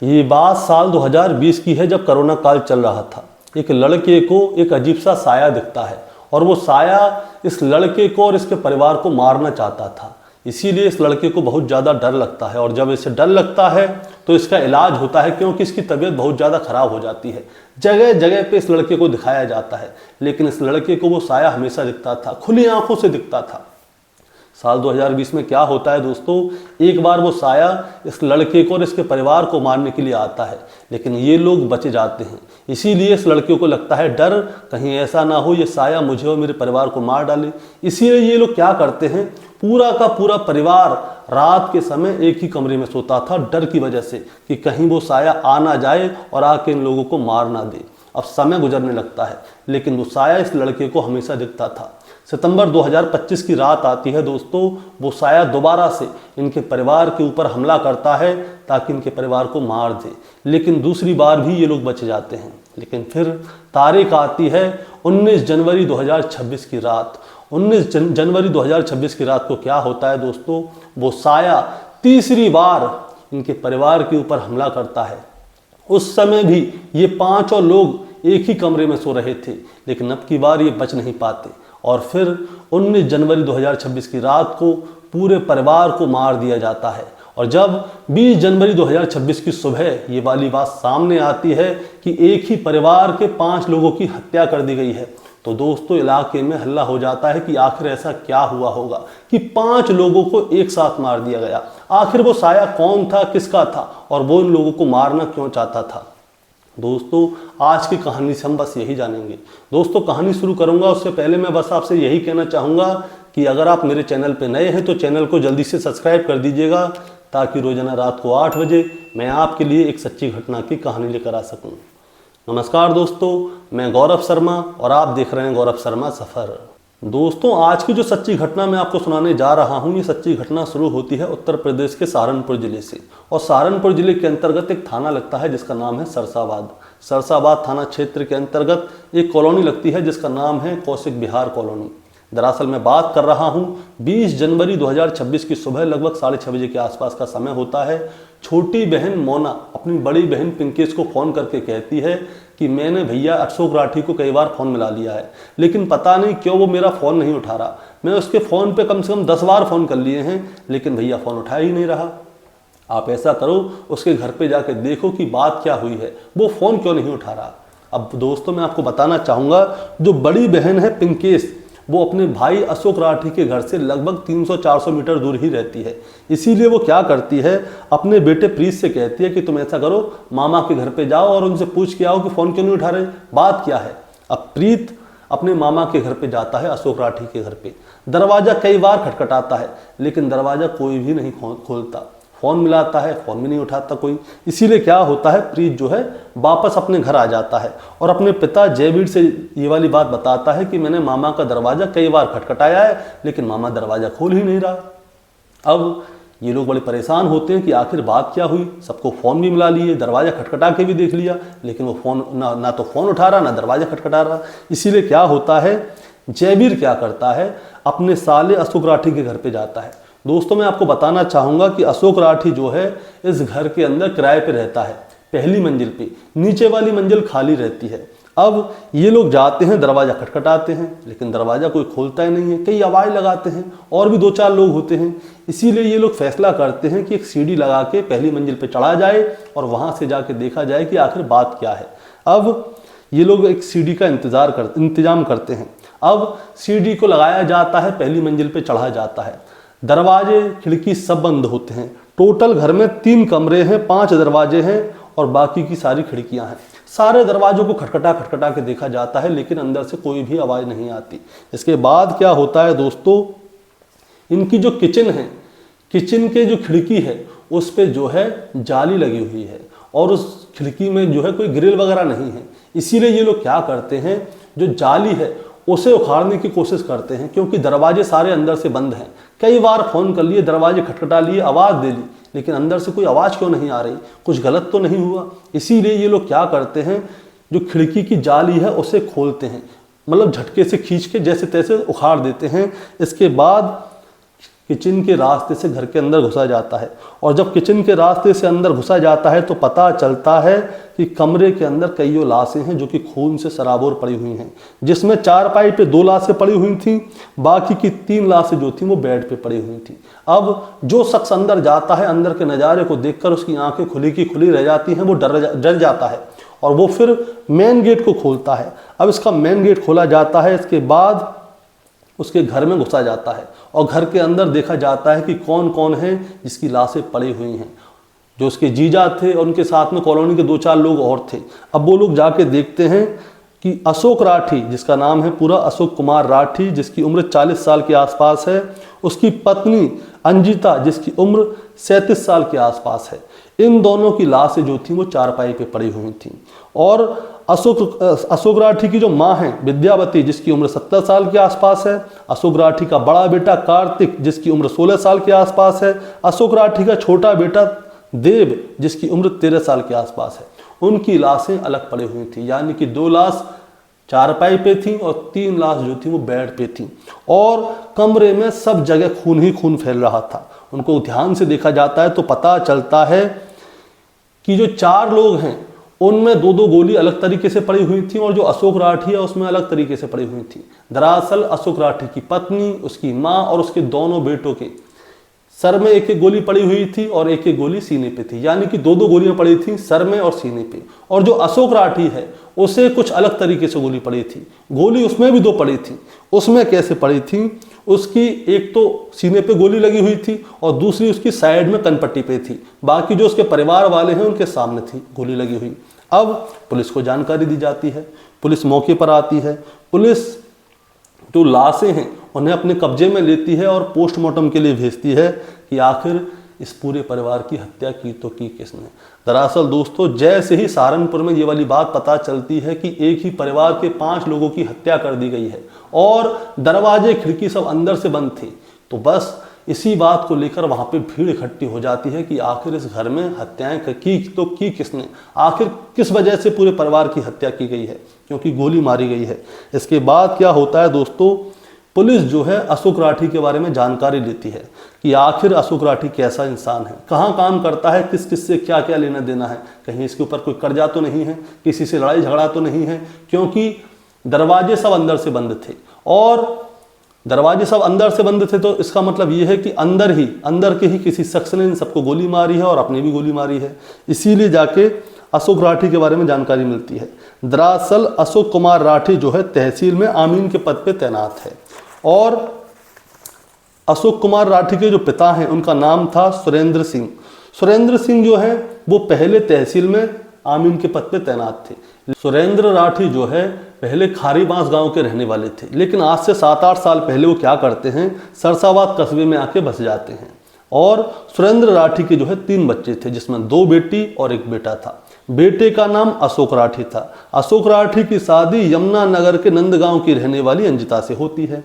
ये बात साल 2020 की है, जब कोरोना काल चल रहा था। एक लड़के को एक अजीब सा साया दिखता है और वो साया इस लड़के को और इसके परिवार को मारना चाहता था। इसीलिए इस लड़के को बहुत ज़्यादा डर लगता है और जब इसे डर लगता है तो इसका इलाज होता है, क्योंकि इसकी तबीयत बहुत ज़्यादा ख़राब हो जाती है। जगह जगह पे इस लड़के को दिखाया जाता है, लेकिन इस लड़के को वो साया हमेशा दिखता था, खुली आंखों से दिखता था। साल 2020 में क्या होता है दोस्तों, एक बार वो साया इस लड़के को और इसके परिवार को मारने के लिए आता है, लेकिन ये लोग बचे जाते हैं। इसीलिए इस लड़के को लगता है डर, कहीं ऐसा ना हो ये साया मुझे और मेरे परिवार को मार डाले। इसीलिए ये लोग क्या करते हैं, पूरा का पूरा परिवार रात के समय एक ही कमरे में सोता था, डर की वजह से कि कहीं वो साया आ ना जाए और आके इन लोगों को मार ना दे। अब समय गुजरने लगता है, लेकिन वो साया इस लड़के को हमेशा दिखता था। सितंबर 2025 की रात आती है दोस्तों, वो साया दोबारा से इनके परिवार के ऊपर हमला करता है ताकि इनके परिवार को मार दे, लेकिन दूसरी बार भी ये लोग बच जाते हैं। लेकिन फिर तारीख आती है 19 जनवरी 2026 की रात। 19 जनवरी 2026 की रात को क्या होता है दोस्तों, वो साया तीसरी बार इनके परिवार के ऊपर हमला करता है। उस समय भी ये पांचों लोग एक ही कमरे में सो रहे थे, लेकिन अब की बार ये बच नहीं पाते और फिर 19 जनवरी 2026 की रात को पूरे परिवार को मार दिया जाता है। और जब 20 जनवरी 2026 की सुबह ये वाली बात सामने आती है कि एक ही परिवार के 5 लोगों की हत्या कर दी गई है, तो दोस्तों इलाके में हल्ला हो जाता है कि आखिर ऐसा क्या हुआ होगा कि 5 लोगों को एक साथ मार दिया गया। आखिर वो साया कौन था, किसका था और वो इन लोगों को मारना क्यों चाहता था। दोस्तों आज की कहानी से हम बस यही जानेंगे। दोस्तों कहानी शुरू करूंगा उससे पहले मैं बस आपसे यही कहना चाहूँगा कि अगर आप मेरे चैनल पे नए हैं तो चैनल को जल्दी से सब्सक्राइब कर दीजिएगा, ताकि रोजाना रात को 8 बजे मैं आपके लिए एक सच्ची घटना की कहानी लेकर आ सकूं। नमस्कार दोस्तों, मैं गौरव शर्मा और आप देख रहे हैं गौरव शर्मा सफ़र। दोस्तों आज की जो सच्ची घटना मैं आपको सुनाने जा रहा हूँ, ये सच्ची घटना शुरू होती है उत्तर प्रदेश के सहारनपुर जिले से। और सहारनपुर जिले के अंतर्गत एक थाना लगता है जिसका नाम है सरसाबाद। सरसाबाद थाना क्षेत्र के अंतर्गत एक कॉलोनी लगती है जिसका नाम है कौशिक विहार कॉलोनी। दरअसल मैं बात कर रहा हूँ 20 जनवरी 2026 की सुबह लगभग 6:30 बजे के आसपास का समय होता है। छोटी बहन मोना अपनी बड़ी बहन पिंकेश को फ़ोन करके कहती है कि मैंने भैया अशोक राठी को कई बार फ़ोन मिला लिया है, लेकिन पता नहीं क्यों वो मेरा फ़ोन नहीं उठा रहा। मैं उसके फ़ोन पे कम से कम 10 बार फ़ोन कर लिए हैं, लेकिन भैया फ़ोन उठा ही नहीं रहा। आप ऐसा करो, उसके घर पे जाके देखो कि बात क्या हुई है, वो फ़ोन क्यों नहीं उठा रहा। अब दोस्तों मैं आपको बताना चाहूँगा, जो बड़ी बहन है पिंकेश, वो अपने भाई अशोक राठी के घर से लगभग 300-400 मीटर दूर ही रहती है। इसीलिए वो क्या करती है, अपने बेटे प्रीत से कहती है कि तुम ऐसा करो, मामा के घर पे जाओ और उनसे पूछ के आओ कि फ़ोन क्यों नहीं उठा रहे, बात क्या है। अब प्रीत अपने मामा के घर पे जाता है, अशोक राठी के घर पे। दरवाज़ा कई बार खटखटाता है, लेकिन दरवाज़ा कोई भी नहीं खोलता। फ़ोन मिलाता है, फ़ोन भी नहीं उठाता कोई। इसीलिए क्या होता है, प्रीत जो है वापस अपने घर आ जाता है और अपने पिता जयवीर से ये वाली बात बताता है कि मैंने मामा का दरवाज़ा कई बार खटखटाया है, लेकिन मामा दरवाज़ा खोल ही नहीं रहा। अब ये लोग बड़े परेशान होते हैं कि आखिर बात क्या हुई। सबको फ़ोन भी मिला लिए, दरवाज़ा खटखटा के भी देख लिया, लेकिन वो फ़ोन ना तो फ़ोन उठा रहा, ना दरवाज़ा खटखटा रहा। इसीलिए क्या होता है, जयवीर क्या करता है, अपने साले अशोक राठी के घर पे जाता है। दोस्तों मैं आपको बताना चाहूँगा कि अशोक राठी जो है इस घर के अंदर किराए पे रहता है, पहली मंजिल पे। नीचे वाली मंजिल खाली रहती है। अब ये लोग जाते हैं, दरवाज़ा खटखटाते हैं, लेकिन दरवाज़ा कोई खोलता ही नहीं है। कई आवाज़ लगाते हैं और भी 2-4 लोग होते हैं। इसीलिए ये लोग फैसला करते हैं कि एक सीढ़ी लगा के पहली मंजिल पे चढ़ा जाए और वहाँ से जाके देखा जाए कि आखिर बात क्या है। अब ये लोग एक सीढ़ी का इंतजाम करते हैं। अब सीढ़ी को लगाया जाता है, पहली मंजिल पे चढ़ा जाता है। दरवाजे खिड़की सब बंद होते हैं। टोटल घर में 3 कमरे हैं, 5 दरवाजे हैं और बाकी की सारी खिड़कियां हैं। सारे दरवाजों को खटखटा के देखा जाता है, लेकिन अंदर से कोई भी आवाज़ नहीं आती। इसके बाद क्या होता है दोस्तों, इनकी जो किचन है, किचन के जो खिड़की है उस पे जो है जाली लगी हुई है और उस खिड़की में जो है कोई ग्रिल वगैरह नहीं है। इसीलिए ये लोग क्या करते हैं, जो जाली है उसे उखाड़ने की कोशिश करते हैं, क्योंकि दरवाजे सारे अंदर से बंद हैं। कई बार फ़ोन कर लिए, दरवाजे खटखटा लिए, आवाज़ दे ली, लेकिन अंदर से कोई आवाज़ क्यों नहीं आ रही, कुछ गलत तो नहीं हुआ। इसीलिए ये लोग क्या करते हैं, जो खिड़की की जाली है उसे खोलते हैं, मतलब झटके से खींच के जैसे तैसे उखाड़ देते हैं। इसके बाद किचन के रास्ते से घर के अंदर घुसा जाता है। और जब किचन के रास्ते से अंदर घुसा जाता है तो पता चलता है कि कमरे के अंदर कईयों लाशें हैं जो कि खून से सराबोर पड़ी हुई हैं, जिसमें चारपाई पे 2 लाशें पड़ी हुई थी, बाकी की 3 लाशें जो थी वो बेड पे पड़ी हुई थी। अब जो शख्स अंदर जाता है, अंदर के नज़ारे को देखकर उसकी आंखें खुली की खुली रह जाती हैं, वो डर जाता है और वो फिर मेन गेट को खोलता है। अब इसका मेन गेट खोला जाता है, इसके बाद उसके घर में घुसा जाता है और घर के अंदर देखा जाता है कि कौन कौन है जिसकी लाशें पड़ी हुई हैं। जो उसके जीजा थे और उनके साथ में कॉलोनी के 2-4 लोग और थे। अब वो लोग जाके देखते हैं कि अशोक राठी, जिसका नाम है पूरा अशोक कुमार राठी, जिसकी उम्र 40 साल के आसपास है, उसकी पत्नी अंजिता जिसकी उम्र 37 साल के आसपास है, इन दोनों की लाशें जो थी वो चारपाई पे पड़ी हुई थी। और अशोक राठी की जो माँ है विद्यावती, जिसकी उम्र 70 साल के आसपास है, अशोक राठी का बड़ा बेटा कार्तिक, जिसकी उम्र 16 साल के आसपास है, अशोक राठी का छोटा बेटा देव, जिसकी उम्र 13 साल के आसपास है, उनकी लाशें अलग पड़ी हुई थी। यानी कि 2 लाश चारपाई पे थी और 3 लाश जो थी वो बेड पे थी। और कमरे में सब जगह खून ही खून फैल रहा था। उनको ध्यान से देखा जाता है तो पता चलता है कि जो 4 लोग हैं उनमें 2-2 गोली अलग तरीके से पड़ी हुई थी और जो अशोक राठी है उसमें अलग तरीके से पड़ी हुई थी। दरअसल अशोक राठी की पत्नी, उसकी माँ और उसके दोनों बेटों के सर में 1-1 गोली पड़ी हुई थी और 1-1 गोली सीने पे थी। यानी कि 2-2 गोलियां पड़ी थी सर में और सीने पे। और जो अशोक राठी है उसे कुछ अलग तरीके से गोली पड़ी थी। गोली उसमें भी 2 पड़ी थी। उसमें कैसे पड़ी थी, उसकी एक तो सीने पे गोली लगी हुई थी और दूसरी उसकी साइड में कनपट्टी पे थी। बाकी जो उसके परिवार वाले हैं उनके सामने थी गोली लगी हुई। अब पुलिस को जानकारी दी जाती है, पुलिस मौके पर आती है, पुलिस जो लाशें हैं उन्हें अपने कब्जे में लेती है और पोस्टमार्टम के लिए भेजती है कि आखिर इस पूरे परिवार की हत्या की तो की किसने। दरअसल दोस्तों, जैसे ही सहारनपुर में ये वाली बात पता चलती है कि एक ही परिवार के 5 लोगों की हत्या कर दी गई है और दरवाजे खिड़की सब अंदर से बंद थे, तो बस इसी बात को लेकर वहां पे भीड़ इकट्ठी हो जाती है कि आखिर इस घर में हत्याएं की तो की किसने, आखिर किस वजह से पूरे परिवार की हत्या की गई है, क्योंकि गोली मारी गई है। इसके बाद क्या होता है दोस्तों, पुलिस जो है अशोक राठी के बारे में जानकारी लेती है कि आखिर अशोक राठी कैसा इंसान है, कहाँ काम करता है, किस किस से क्या क्या लेना देना है, कहीं इसके ऊपर कोई कर्जा तो नहीं है, किसी से लड़ाई झगड़ा तो नहीं है, क्योंकि दरवाजे सब अंदर से बंद थे। और दरवाजे सब अंदर से बंद थे तो इसका मतलब ये है कि अंदर के ही किसी शख्स ने इन सबको गोली मारी है और अपने भी गोली मारी है। इसीलिए जाके अशोक राठी के बारे में जानकारी मिलती है। दरअसल अशोक कुमार राठी जो है तहसील में आमीन के पद पे तैनात है और अशोक कुमार राठी के जो पिता हैं उनका नाम था सुरेंद्र सिंह। सुरेंद्र सिंह जो है वो पहले तहसील में आमीन के पद पे तैनात थे। सुरेंद्र राठी जो है पहले खारीबांस गांव के रहने वाले थे, लेकिन आज से 7-8 साल पहले वो क्या करते हैं, सरसाबाद कस्बे में आके बस जाते हैं। और सुरेंद्र राठी के जो है 3 बच्चे थे, जिसमें 2 बेटी और 1 बेटा था। बेटे का नाम अशोक राठी था। अशोक राठी की शादी यमुना नगर के नंदगांव की रहने वाली अंजिता से होती है।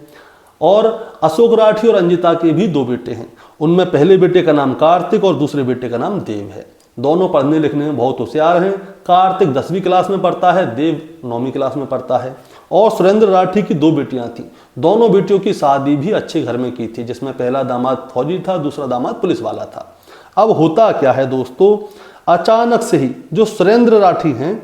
और अशोक राठी और अंजिता के भी 2 बेटे हैं। उनमें पहले बेटे का नाम कार्तिक और दूसरे बेटे का नाम देव है। दोनों पढ़ने लिखने में बहुत होशियार हैं। कार्तिक 10वीं क्लास में पढ़ता है, देव 9वीं क्लास में पढ़ता है। और सुरेंद्र राठी की 2 बेटियां थीं। दोनों बेटियों की शादी भी अच्छे घर में की थी, जिसमें पहला दामाद फौजी था, दूसरा दामाद पुलिस वाला था। अब होता क्या है दोस्तों, अचानक से ही जो सुरेंद्र राठी हैं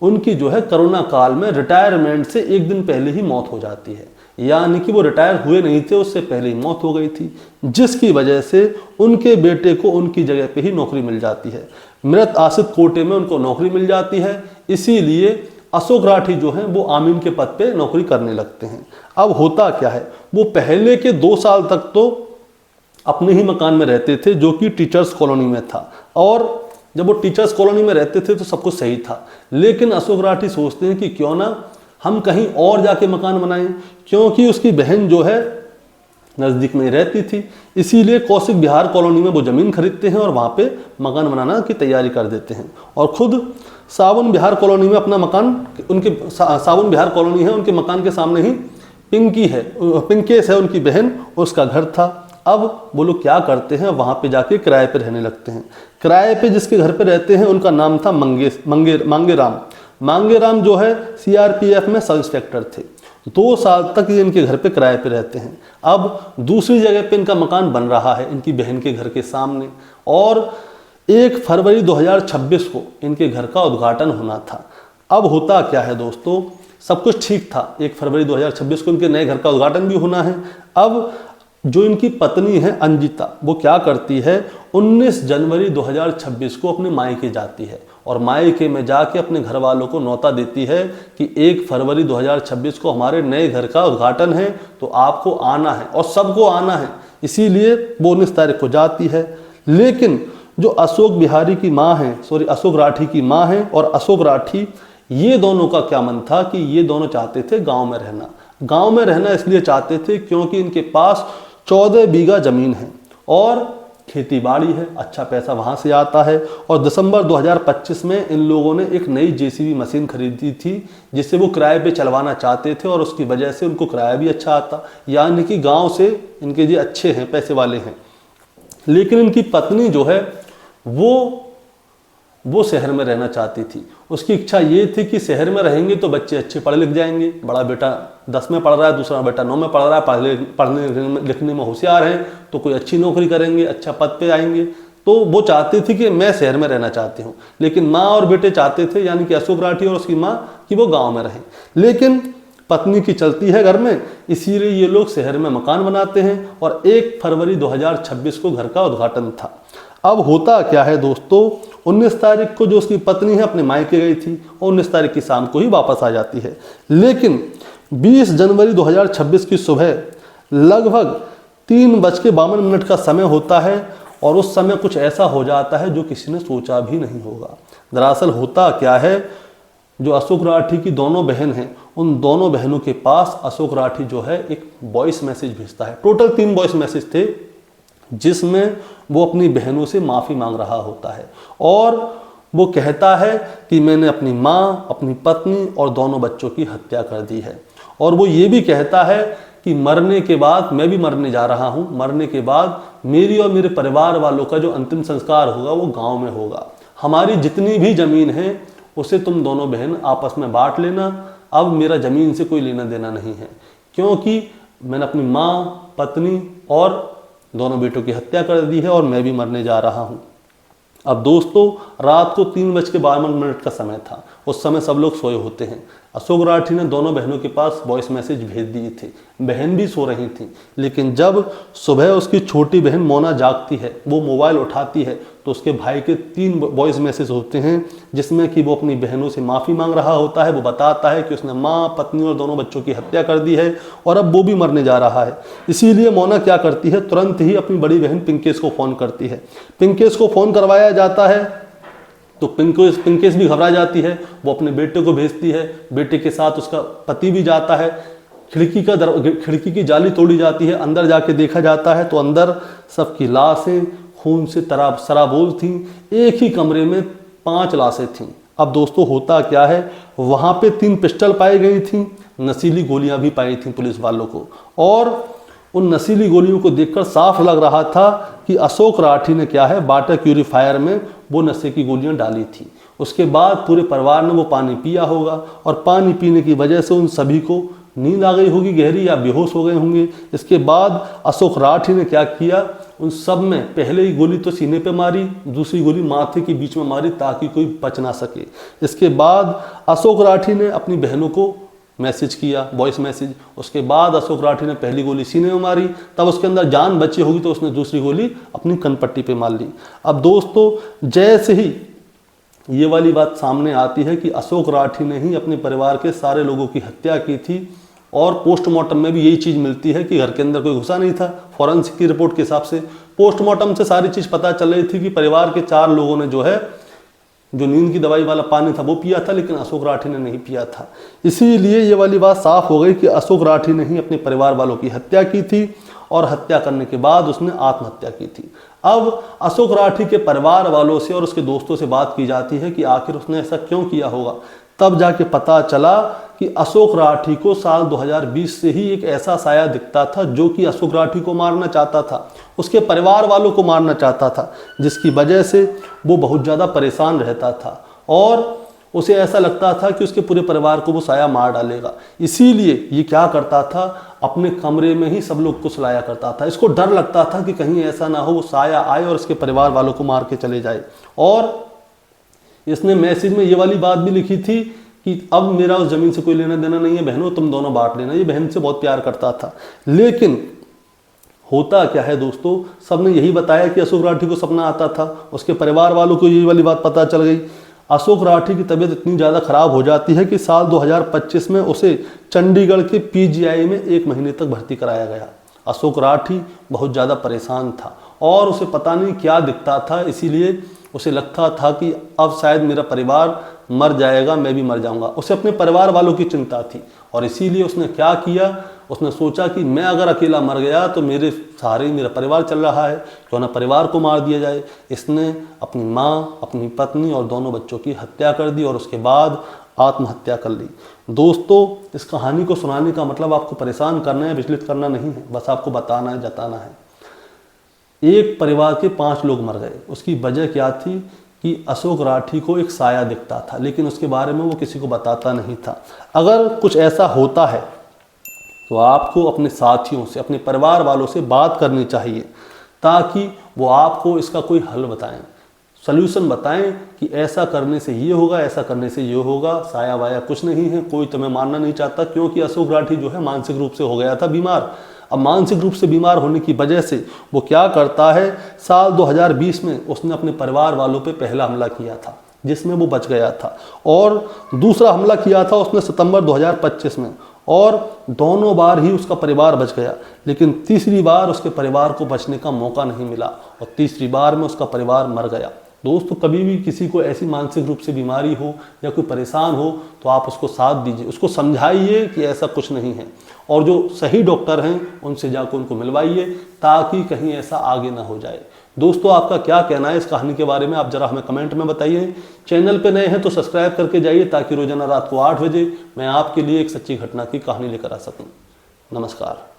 उनकी जो है कोरोना काल में रिटायरमेंट से 1 दिन पहले ही मौत हो जाती है। यानी कि वो रिटायर हुए नहीं थे, उससे पहले ही मौत हो गई थी, जिसकी वजह से उनके बेटे को उनकी जगह पे ही नौकरी मिल जाती है। मृत आश्रित कोटे में उनको नौकरी मिल जाती है। इसीलिए अशोक राठी जो हैं वो आमीन के पद पे नौकरी करने लगते हैं। अब होता क्या है, वो पहले के 2 साल तक तो अपने ही मकान में रहते थे, जो कि टीचर्स कॉलोनी में था। और जब वो टीचर्स कॉलोनी में रहते थे तो सब कुछ सही था, लेकिन अशोक राठी सोचते हैं कि क्यों ना हम कहीं और जाके मकान बनाएं, क्योंकि उसकी बहन जो है नज़दीक में रहती थी। इसीलिए कौशिक बिहार कॉलोनी में वो ज़मीन खरीदते हैं और वहाँ पे मकान बनाना की तैयारी कर देते हैं। और खुद सावन बिहार कॉलोनी में अपना मकान, उनके सावन बिहार कॉलोनी है, उनके मकान के सामने ही पिंकेश है उनकी बहन, उसका घर था। अब वो लोग क्या करते हैं, वहाँ पे जाके किराए पे रहने लगते हैं। किराए पे जिसके घर पे रहते हैं उनका नाम था मांगेराम। मांगेराम जो है CRPF में सब इंस्पेक्टर थे। 2 साल तक ये इनके घर पे किराए पे रहते हैं। अब दूसरी जगह पे इनका मकान बन रहा है इनकी बहन के घर के सामने, और 1 फरवरी 2026 को इनके घर का उद्घाटन होना था। अब होता क्या है दोस्तों, सब कुछ ठीक था, 1 फरवरी 2026 को इनके नए घर का उद्घाटन भी होना है। अब जो इनकी पत्नी है अंजिता, वो क्या करती है, 19 जनवरी 2026 को अपने मायके जाती है और मायके में जाके अपने घर वालों को न्योता देती है कि 1 फरवरी 2026 को हमारे नए घर का उद्घाटन है, तो आपको आना है और सबको आना है। इसीलिए वो 19 तारीख को जाती है। लेकिन जो अशोक बिहारी की माँ है, अशोक राठी की माँ है और अशोक राठी, ये दोनों का क्या मन था कि ये दोनों चाहते थे गांव में रहना। गांव में रहना इसलिए चाहते थे क्योंकि इनके पास 14 बीघा जमीन है और खेती बाड़ी है, अच्छा पैसा वहां से आता है। और दिसंबर 2025 में इन लोगों ने एक नई जेसीबी मशीन खरीदी थी जिससे वो किराए पे चलवाना चाहते थे और उसकी वजह से उनको किराया भी अच्छा आता, यानी कि गांव से इनके जी अच्छे हैं, पैसे वाले हैं। लेकिन इनकी पत्नी जो है वो शहर में रहना चाहती थी। उसकी इच्छा ये थी कि शहर में रहेंगे तो बच्चे अच्छे पढ़ लिख जाएंगे, बड़ा बेटा 10 में पढ़ रहा है, दूसरा बेटा 9 में पढ़ रहा है, पढ़ने लिखने में होशियार हैं, तो कोई अच्छी नौकरी करेंगे, अच्छा पद पे आएंगे। तो वो चाहती थी कि मैं शहर में रहना चाहती हूँ, लेकिन माँ और बेटे चाहते थे, यानी कि अशोक राठी और उसकी माँ, कि वो गाँव में रहें। लेकिन पत्नी की चलती है घर में, इसीलिए ये लोग शहर में मकान बनाते हैं और 1 फरवरी 2026 को घर का उद्घाटन था। अब होता क्या है दोस्तों, 19 तारीख को जो उसकी पत्नी है अपने मायके गई थी और 19 तारीख की शाम को ही वापस आ जाती है। लेकिन 20 जनवरी 2026 की सुबह लगभग 3:52 का समय होता है और उस समय कुछ ऐसा हो जाता है जो किसी ने सोचा भी नहीं होगा। दरअसल होता क्या है, जो अशोक राठी की दोनों बहन हैं, उन दोनों बहनों के पास अशोक राठी जो है एक वॉइस मैसेज भेजता है। टोटल 3 वॉइस मैसेज थे जिसमें वो अपनी बहनों से माफ़ी मांग रहा होता है और वो कहता है कि मैंने अपनी माँ, अपनी पत्नी और दोनों बच्चों की हत्या कर दी है। और वो ये भी कहता है कि मरने के बाद, मैं भी मरने जा रहा हूँ, मरने के बाद मेरी और मेरे परिवार वालों का जो अंतिम संस्कार होगा वो गाँव में होगा। हमारी जितनी भी ज़मीन है उसे तुम दोनों बहन आपस में बांट लेना, अब मेरा ज़मीन से कोई लेना देना नहीं है, क्योंकि मैंने अपनी माँ, पत्नी और दोनों बेटों की हत्या कर दी है और मैं भी मरने जा रहा हूँ। अब दोस्तों रात को 3:52 का समय था, उस समय सब लोग सोए होते हैं। अशोक राठी ने दोनों बहनों के पास वॉइस मैसेज भेज दिए थे, बहन भी सो रही थी। लेकिन जब सुबह उसकी छोटी बहन मोना जागती है, वो मोबाइल उठाती है तो उसके भाई के 3 वॉइस मैसेज होते हैं जिसमें कि वो अपनी बहनों से माफ़ी मांग रहा होता है। वो बताता है कि उसने माँ, पत्नी और दोनों बच्चों की हत्या कर दी है और अब वो भी मरने जा रहा है। इसीलिए मोना क्या करती है, तुरंत ही अपनी बड़ी बहन पिंकेश को फ़ोन करती है। पिंकेश को फ़ोन करवाया जाता है तो पिंकेश भी घबरा जाती है। वो अपने बेटे को भेजती है, बेटे के साथ उसका पति भी जाता है। खिड़की की जाली तोड़ी जाती है, अंदर जाके देखा जाता है तो अंदर सबकी लाशें खून से सराबोर थीं। एक ही कमरे में 5 लाशें थीं। अब दोस्तों होता क्या है, वहाँ पे 3 पिस्टल पाई गई थीं, नशीली गोलियां भी पाई थीं पुलिस वालों को, और उन नशीली गोलियों को देखकर साफ लग रहा था कि अशोक राठी ने क्या है, वाटर प्यूरीफायर में वो नशे की गोलियां डाली थी। उसके बाद पूरे परिवार ने वो पानी पिया होगा और पानी पीने की वजह से उन सभी को नींद आ गई होगी गहरी, या बेहोश हो गए होंगे। इसके बाद अशोक राठी ने क्या किया, उन सब में पहले ही गोली तो सीने पे मारी, दूसरी गोली माथे के बीच में मारी ताकि कोई बच ना सके। इसके बाद अशोक राठी ने अपनी बहनों को मैसेज किया, वॉइस मैसेज। उसके बाद अशोक राठी ने पहली गोली सीने में मारी, तब उसके अंदर जान बची होगी तो उसने दूसरी गोली अपनी कनपट्टी पे मार ली। अब दोस्तों जैसे ही ये वाली बात सामने आती है कि अशोक राठी ने ही अपने परिवार के सारे लोगों की हत्या की थी, और पोस्टमार्टम में भी यही चीज़ मिलती है कि घर के अंदर कोई घुसा नहीं था। फॉरेंसिक की रिपोर्ट के हिसाब से पोस्टमार्टम से सारी चीज़ पता चल रही थी कि परिवार के 4 लोगों ने जो है, जो नींद की दवाई वाला पानी था वो पिया था, लेकिन अशोक राठी ने नहीं पिया था। इसीलिए ये वाली बात साफ हो गई कि अशोक राठी ने ही अपने परिवार वालों की हत्या की थी और हत्या करने के बाद उसने आत्महत्या की थी। अब अशोक राठी के परिवार वालों से और उसके दोस्तों से बात की जाती है कि आखिर उसने ऐसा क्यों किया होगा। तब जाके पता चला कि अशोक राठी को साल 2020 से ही एक ऐसा साया दिखता था जो कि अशोक राठी को मारना चाहता था, उसके परिवार वालों को मारना चाहता था, जिसकी वजह से वो बहुत ज़्यादा परेशान रहता था। और उसे ऐसा लगता था कि उसके पूरे परिवार को वो साया मार डालेगा। इसीलिए ये क्या करता था, अपने कमरे में ही सब लोग को सुलाया करता था। इसको डर लगता था कि कहीं ऐसा ना हो वो साया आए और इसके परिवार वालों को मार के चले जाए। और इसने मैसेज में ये वाली बात भी लिखी थी कि अब मेरा उस जमीन से कोई लेना देना नहीं है, बहनों तुम दोनों बांट लेना। ये बहन से बहुत प्यार करता था। लेकिन होता क्या है दोस्तों, सबने यही बताया कि अशोक राठी को सपना आता था, उसके परिवार वालों को यही वाली बात पता चल गई। अशोक राठी की तबीयत इतनी ज़्यादा खराब हो जाती है कि साल 2025 में उसे चंडीगढ़ के पीजीआई में 1 महीने तक भर्ती कराया गया। अशोक राठी बहुत ज़्यादा परेशान था और उसे पता नहीं क्या दिखता था, इसीलिए उसे लगता था कि अब शायद मेरा परिवार मर जाएगा, मैं भी मर जाऊंगा। उसे अपने परिवार वालों की चिंता थी और इसीलिए उसने क्या किया, उसने सोचा कि मैं अगर अकेला मर गया तो मेरे सहारे मेरा परिवार चल रहा है, क्यों ना परिवार को मार दिया जाए। इसने अपनी माँ, अपनी पत्नी और दोनों बच्चों की हत्या कर दी और उसके बाद आत्महत्या कर ली। दोस्तों, इस कहानी को सुनाने का मतलब आपको परेशान करना है, विचलित करना नहीं है, बस आपको बताना है, जताना है। एक परिवार के 5 लोग मर गए। उसकी वजह क्या थी कि अशोक राठी को एक साया दिखता था, लेकिन उसके बारे में वो किसी को बताता नहीं था। अगर कुछ ऐसा होता है तो आपको अपने साथियों से, अपने परिवार वालों से बात करनी चाहिए, ताकि वो आपको इसका कोई हल बताएं, सल्यूशन बताएं कि ऐसा करने से ये होगा, ऐसा करने से ये होगा। साया वाया कुछ नहीं है, कोई तुम्हें मानना नहीं चाहता, क्योंकि अशोक राठी जो है मानसिक रूप से हो गया था बीमार। अब मानसिक रूप से बीमार होने की वजह से वो क्या करता है, साल 2020 में उसने अपने परिवार वालों पे पहला हमला किया था, जिसमें वो बच गया था, और दूसरा हमला किया था उसने सितंबर 2025 में, और दोनों बार ही उसका परिवार बच गया। लेकिन तीसरी बार उसके परिवार को बचने का मौका नहीं मिला और तीसरी बार में उसका परिवार मर गया। दोस्तों, कभी भी किसी को ऐसी मानसिक रूप से बीमारी हो या कोई परेशान हो तो आप उसको साथ दीजिए, उसको समझाइए कि ऐसा कुछ नहीं है, और जो सही डॉक्टर हैं उनसे जाकर उनको मिलवाइए, ताकि कहीं ऐसा आगे ना हो जाए। दोस्तों, आपका क्या कहना है इस कहानी के बारे में, आप जरा हमें कमेंट में बताइए। चैनल पे नए हैं तो सब्सक्राइब करके जाइए, ताकि रोजाना रात को 8 बजे मैं आपके लिए एक सच्ची घटना की कहानी लेकर आ सकूं। नमस्कार।